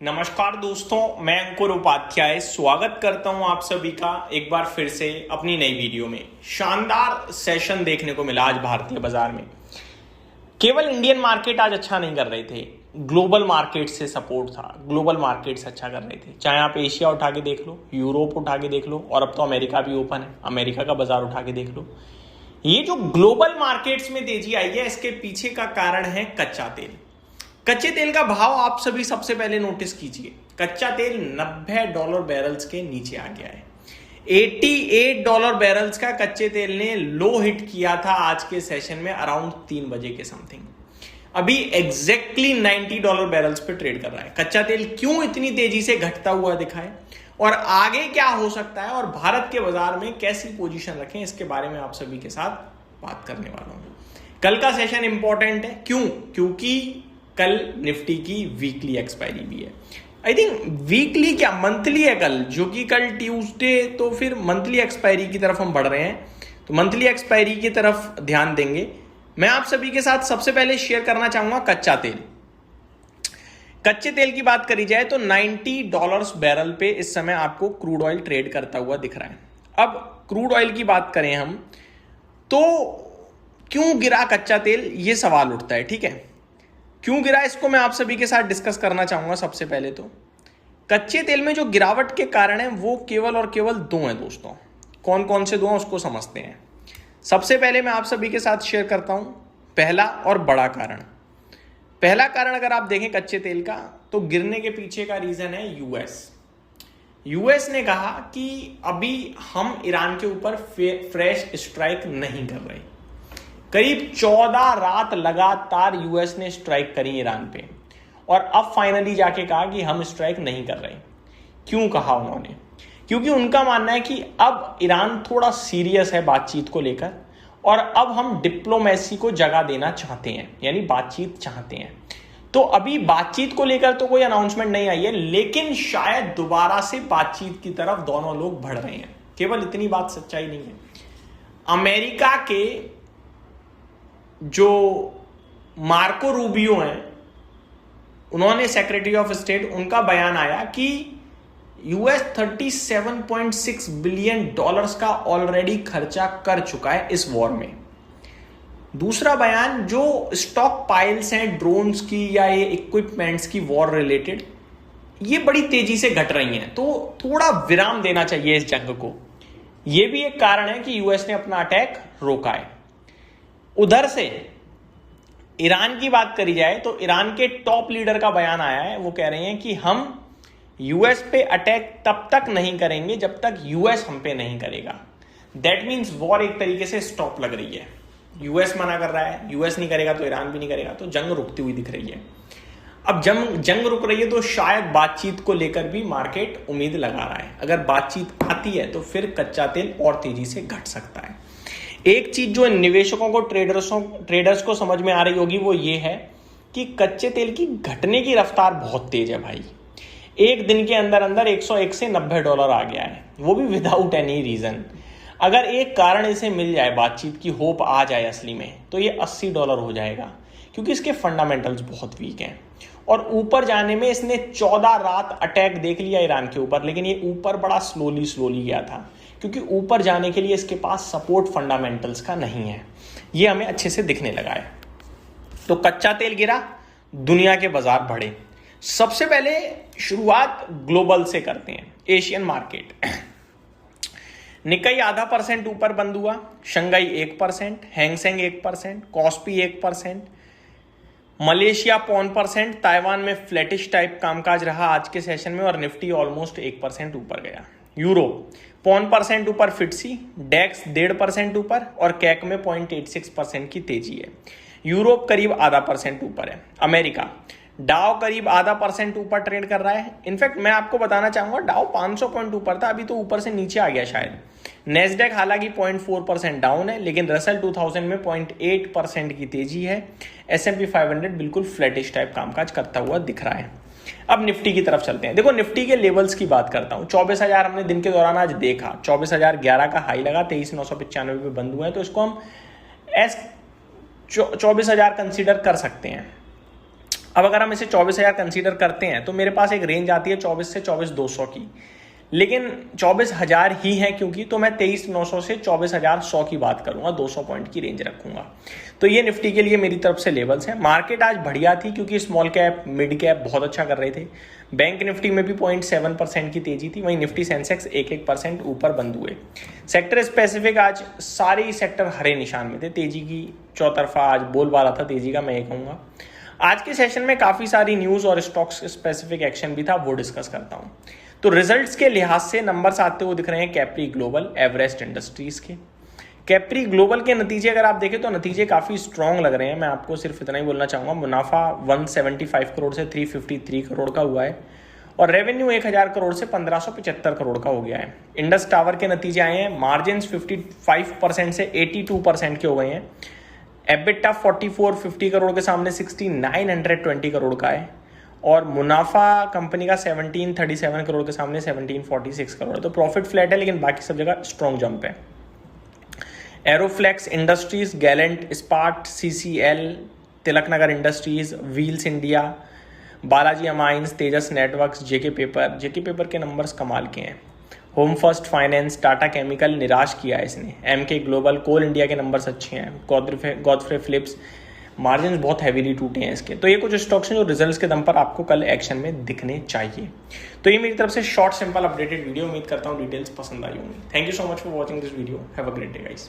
नमस्कार दोस्तों, मैं अंकुर उपाध्याय स्वागत करता हूं आप सभी का एक बार फिर से अपनी नई वीडियो में। शानदार सेशन देखने को मिला आज भारतीय बाजार में। केवल इंडियन मार्केट आज अच्छा नहीं कर रहे थे, ग्लोबल मार्केट से सपोर्ट था, ग्लोबल मार्केट्स अच्छा कर रहे थे। चाहे आप एशिया उठा के देख लो, यूरोप उठा के देख लो, और अब तो अमेरिका भी ओपन है, अमेरिका का बाजार उठा के देख लो। ये जो ग्लोबल मार्केट्स में तेजी आई है, इसके पीछे का कारण है कच्चा तेल। कच्चे तेल का भाव आप सभी सबसे पहले नोटिस कीजिए। कच्चा तेल $90 बैरल्स के नीचे आ गया है। $88 बैरल्स का कच्चे तेल ने लो हिट किया था आज के सेशन में अराउंड 3 बजे के समथिंग। अभी एग्जैक्टली $90 बैरल्स पे ट्रेड कर रहा है। कच्चा तेल क्यों इतनी तेजी से घटता हुआ दिखा है और आगे क्या हो सकता है और भारत के बाजार में कैसी पोजीशन रखें, इसके बारे में आप सभी के साथ बात करने वाला हूं। कल का सेशन इंपॉर्टेंट है। क्योंकि कल निफ्टी की वीकली एक्सपायरी भी है। आई थिंक वीकली क्या मंथली है कल, जो कि कल ट्यूसडे, तो फिर मंथली एक्सपायरी की तरफ हम बढ़ रहे हैं। तो मंथली एक्सपायरी की तरफ ध्यान देंगे। मैं आप सभी के साथ सबसे पहले शेयर करना चाहूंगा कच्चा तेल। कच्चे तेल की बात करी जाए तो $90 बैरल पे इस समय आपको क्रूड ऑयल ट्रेड करता हुआ दिख रहा है। अब क्रूड ऑयल की बात करें हम तो क्यों गिरा कच्चा तेल, ये सवाल उठता है। ठीक है, क्यों गिरा इसको मैं आप सभी के साथ डिस्कस करना चाहूंगा। सबसे पहले तो कच्चे तेल में जो गिरावट के कारण है वो केवल और केवल दो हैं दोस्तों। कौन कौन से दो हैं उसको समझते हैं। सबसे पहले मैं आप सभी के साथ शेयर करता हूं पहला और बड़ा कारण। पहला कारण अगर आप देखें कच्चे तेल का तो गिरने के पीछे का रीजन है यूएस ने कहा कि अभी हम ईरान के ऊपर फ्रेश स्ट्राइक नहीं कर रहे। करीब 14 रात लगातार यूएस ने स्ट्राइक करी ईरान पे और अब फाइनली जाके कहा कि हम स्ट्राइक नहीं कर रहे। क्यों कहा उन्होंने? क्योंकि उनका मानना है कि अब ईरान थोड़ा सीरियस है बातचीत को लेकर और अब हम डिप्लोमेसी को जगह देना चाहते हैं, यानी बातचीत चाहते हैं। तो अभी बातचीत को लेकर तो कोई अनाउंसमेंट नहीं आई है, लेकिन शायद दोबारा से बातचीत की तरफ दोनों लोग बढ़ रहे हैं। केवल इतनी बात सच्चाई नहीं है। अमेरिका के जो मार्को रूबियो हैं, उन्होंने सेक्रेटरी ऑफ स्टेट, उनका बयान आया कि यूएस $37.6 बिलियन का ऑलरेडी खर्चा कर चुका है इस वॉर में। दूसरा बयान, जो स्टॉक पाइल्स हैं ड्रोन्स की या ये इक्विपमेंट्स की वॉर रिलेटेड, ये बड़ी तेजी से घट रही हैं, तो थोड़ा विराम देना चाहिए इस जंग को। यह भी एक कारण है कि यूएस ने अपना अटैक रोका है। उधर से ईरान की बात करी जाए तो ईरान के टॉप लीडर का बयान आया है। वो कह रहे हैं कि हम यूएस पे अटैक तब तक नहीं करेंगे जब तक यूएस हम पे नहीं करेगा। दैट मीन्स वॉर एक तरीके से स्टॉप लग रही है। यूएस मना कर रहा है, यूएस नहीं करेगा तो ईरान भी नहीं करेगा, तो जंग रुकती हुई दिख रही है। अब जंग रुक रही है तो शायद बातचीत को लेकर भी मार्केट उम्मीद लगा रहा है। अगर बातचीत आती है तो फिर कच्चा तेल और तेजी से घट सकता है। एक चीज जो निवेशकों को, ट्रेडर्स को समझ में आ रही होगी वो ये है कि कच्चे तेल की घटने की रफ्तार बहुत तेज है भाई। एक दिन के अंदर अंदर 101 से $90 आ गया है, वो भी विदाउट एनी रीजन। अगर एक कारण इसे मिल जाए, बातचीत की होप आ जाए असली में, तो ये $80 हो जाएगा, क्योंकि इसके फंडामेंटल्स बहुत वीक हैं। और ऊपर जाने में इसने 14 रात अटैक देख लिया ईरान के ऊपर, लेकिन ये ऊपर बड़ा स्लोली गया था, क्योंकि ऊपर जाने के लिए इसके पास सपोर्ट फंडामेंटल्स का नहीं है। ये हमें अच्छे से दिखने लगा है। तो कच्चा तेल गिरा, दुनिया के बाजार बढ़े। सबसे पहले शुरुआत ग्लोबल से करते हैं। एशियन मार्केट, निकाई 0.5% ऊपर बंद हुआ, Shanghai 1%, Hang Seng 1%, KOSPI 1%, Malaysia 0.5%, Taiwan में फ्लैटिश टाइप कामकाज रहा आज के सेशन में और निफ्टी ऑलमोस्ट 1% ऊपर गया। यूरोप 0.5% ऊपर, फिटसी डेक्स 1.5% ऊपर और कैक में 0.86% की तेजी है। यूरोप करीब 0.5% ऊपर है। अमेरिका डाउ करीब 0.5% ऊपर ट्रेड कर रहा है। इनफैक्ट मैं आपको बताना चाहूंगा, डाउ 500 पॉइंट ऊपर था, अभी तो ऊपर से नीचे आ गया शायद। नेस्डेक हालांकि 0.4% डाउन है, लेकिन रसल 2000 में 0.8% की तेजी है। S&P 500 बिल्कुल फ्लैटिश टाइप कामकाज करता हुआ दिख रहा है। अब निफ्टी की तरफ चलते हैं। देखो, निफ्टी के लेवल्स की बात करता हूं। 24,000 हमने दिन के दौरान आज देखा, 24,011 का हाई लगा, 23,995 पे बंद हुआ है, तो इसको हम 24,000 कंसीडर कर सकते हैं। अब अगर हम इसे 24,000 कंसीडर करते हैं तो मेरे पास एक रेंज आती है 24 से 24,200 की, लेकिन 24,000 ही है क्योंकि, तो मैं 23,900 से 24,100 की बात करूंगा, 200 पॉइंट की रेंज रखूंगा। तो ये निफ्टी के लिए मेरी तरफ से लेवल्स हैं। मार्केट आज बढ़िया थी क्योंकि स्मॉल कैप मिड कैप बहुत अच्छा कर रहे थे। बैंक निफ्टी में भी 0.7% की तेजी थी, वहीं निफ्टी सेंसेक्स 1% ऊपर बंद हुए। सेक्टर स्पेसिफिक आज सारे ही सेक्टर हरे निशान में थे, तेजी की चौतरफा आज बोलबाला था तेजी का, मैं ये कहूँगा। आज के सेशन में काफ़ी सारी न्यूज़ और स्टॉक्स स्पेसिफिक एक्शन भी था, वो डिस्कस करता हूँ। तो रिजल्ट्स के लिहाज से नंबर्स आते हुए दिख रहे हैं कैप्री ग्लोबल, एवरेस्ट इंडस्ट्रीज के। कैप्री ग्लोबल के नतीजे अगर आप देखें तो नतीजे काफ़ी स्ट्रॉन्ग लग रहे हैं। मैं आपको सिर्फ इतना ही बोलना चाहूँगा, मुनाफा 175 करोड़ से 353 करोड़ का हुआ है और रेवेन्यू 1000 करोड़ से 1575 करोड़ का हो गया है। इंडस टावर के नतीजे आए हैं, मार्जिन 55% से 82% के हो गए हैं। एबिटा 4450 करोड़ के सामने 6920 करोड़ का है और मुनाफा कंपनी का 1737 करोड़ के सामने 1746 करोड़ है। तो प्रॉफिट फ्लैट है लेकिन बाकी सब जगह स्ट्रॉन्ग जंप है। Aeroflex industries, Gallantt Ispat, CCL, Tilaknagar industries, wheels India, Balaji amines, Tejas networks, JK paper के नंबर्स कमाल के हैं। Home first finance, Tata chemical निराश किया है इसने। MK ग्लोबल, कोल इंडिया के नंबर्स अच्छे हैं। गॉडफ्रे फिलिप्स, मार्जिन बहुत हैवीली टूटे हैं इसके। तो ये कुछ स्टॉक्स हैं जो रिजल्ट्स के दम पर आपको कल एक्शन में दिखने चाहिए। तो ये मेरी तरफ से शॉर्ट सिंपल अपडेटेड वीडियो, उम्मीद करता हूँ डिटेल्स पसंद आई होंगी। Thank you so much for watching this video. Have a great day guys.